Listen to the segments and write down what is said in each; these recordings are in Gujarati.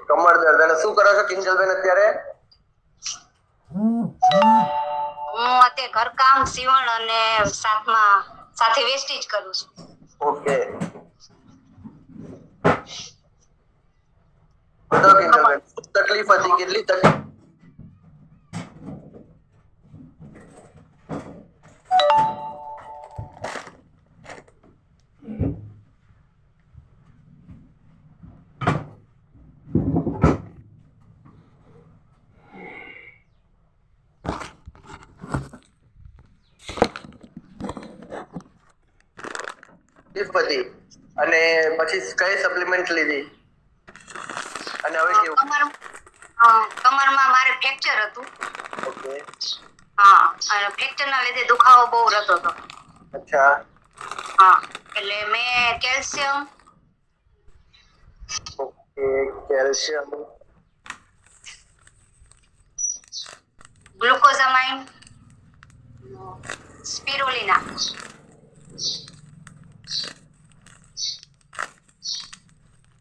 કમર દર્દ. અને શું કરો છો કિંજલબેન અત્યારે? હું અત્યારે ઘરકામ, સીવણ અને સાથે વેસ્ટેજ કરું છું. ઓકે. બતાવો કિંજલબેન, તકલીફ હતી, કેટલી તકલીફ? હતી અને પછી કઈ સપ્લિમેન્ટ લીધી અને હવે કેવું? કમરમાં મારે ફ્રેક્ચર હતું. ઓકે. હા, અને ફ્રેક્ચર ના લીધે દુખાવો બહુ રહેતો હતો. અચ્છા. હા, એટલે મેં calcium, okay, calcium, glucosamine, spirulina,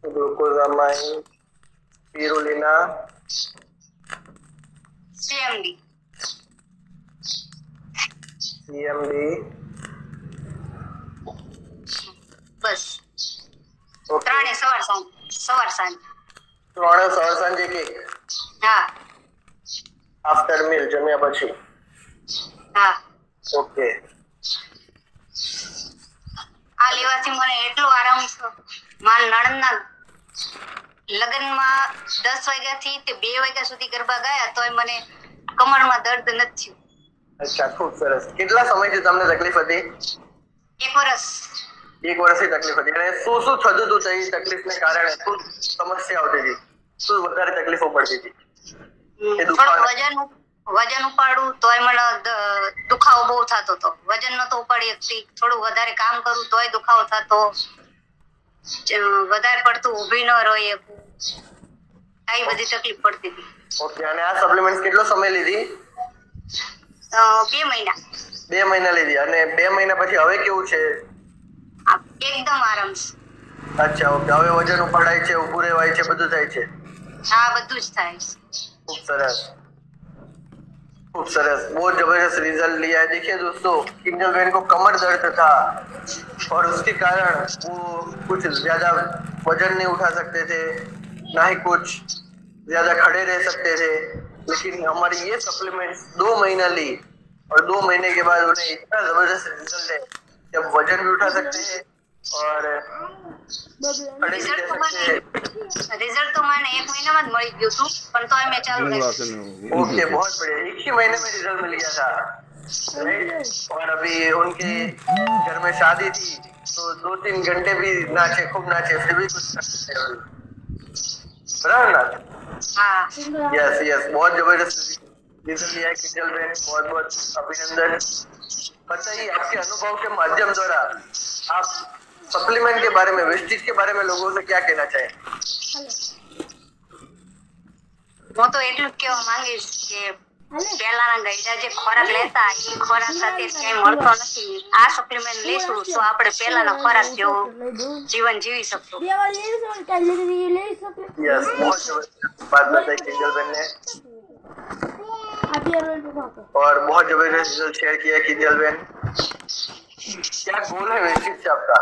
glucosamine, spirulina, CMD, CMD, બસ. ઓકે. ત્રણે સવાર સાંજ. ત્રણે સવાર સાંજે કે? હા. આફ્ટર મીલ, જમ્યા પછી? હા. ઓકે. આ લેવાથી મને એટલો આરામ છે. મારા નણંદના લગ્નમાં 10 વાગ્યાથી તે 2 વાગ્યા સુધી ગરબા ગાયા તોય મને કમરમાં દર્દ નથી થયું. અચ્છા, ખૂબ સરસ. કેટલા સમયથી તમને તકલીફ હતી? 1 વર્ષ. 1 વર્ષથી તકલીફ હતી. અને શું શું થતું હતું તે તકલીફને કારણે? શું સમસ્યા આવતી હતી? શું વધારે તકલીફો પડતી હતી? વજન ઉપાડું તોય મને દુખાવો બહુ થતો હતો. વજન નતો ઉપાડી શકતી. થોડું વધારે કામ કરું તોય દુખાવો થતો. વધારે પડતું ઊભી ન રહી શકું. આવી બધી તકલીફ પડતી હતી. ઓકે. અને આ સપ્લિમેન્ટ કેટલો સમય લીધી? 2 મહિના. 2 મહિના લીધી. અને 2 મહિના પછી હવે કેવું છે? એકદમ આરામ છે. અચ્છા, ઓકે. હવે વજન ઉપાડાય છે, ઊભું રહેવાય છે, બધું થાય છે? હા, બધું જ થાય છે. खूब सरस, खूब सरस। बहुत जबरदस्त रिजल्ट लिया है। देखिए दोस्तों, किंजल बहन को कमर दर्द था और उसके कारण वो कुछ ज्यादा वजन नहीं उठा सकते थे, ना ही कुछ ज्यादा खड़े रह सकते थे। लेकिन हमारी ये सप्लीमेंट 2 महीना ली और 2 महीने के बाद उन्हें इतना जबरदस्त रिजल्ट है कि अब वजन भी उठा सकते हैं और खड़े भी रह सकते हैं। रिजल्ट तो मैंने 1 महीनाમાં જ મળી ગયું હતું, પણ તોય મેં ચાલુ રાખ્યું. ओके, बहुत बढ़िया। 1 ही महीने में रिजल्ट मिल गया था, राइट? और अभी उनके घर में शादी थी तो 2-3 घंटे भी नाचे, खूब नाचे, फिर भी कुछ बराबर ना? हाँ। यस यस, बहुत जबरदस्त रिजल्ट लिया है किंजल बहन, बहुत बहुत अभिनंदन। बताइए आपके अनुभव के माध्यम द्वारा आप सप्लीमेंट के बारे में, वेस्टेज के बारे में लोगों से क्या कहना चाहें? હું તો એટલું જ કહેવા માંગીશ કે પહેલાના ગઈડા જે ખોરાક લેતા એ ખોરાક અત્યારે ક્યાંય મળતો નથી. આ સપ્લિમેન્ટ લેશું તો આપણે પહેલાના ખોરાક જેવું જીવન જીવી શકશું. यस, बहुत जबरदस्त बात बताई किंजल बहन ने और बहुत जबरदस्त रिजल्ट शेयर किया किंजल बहन। क्या गोल है वेस्टेज से आपका?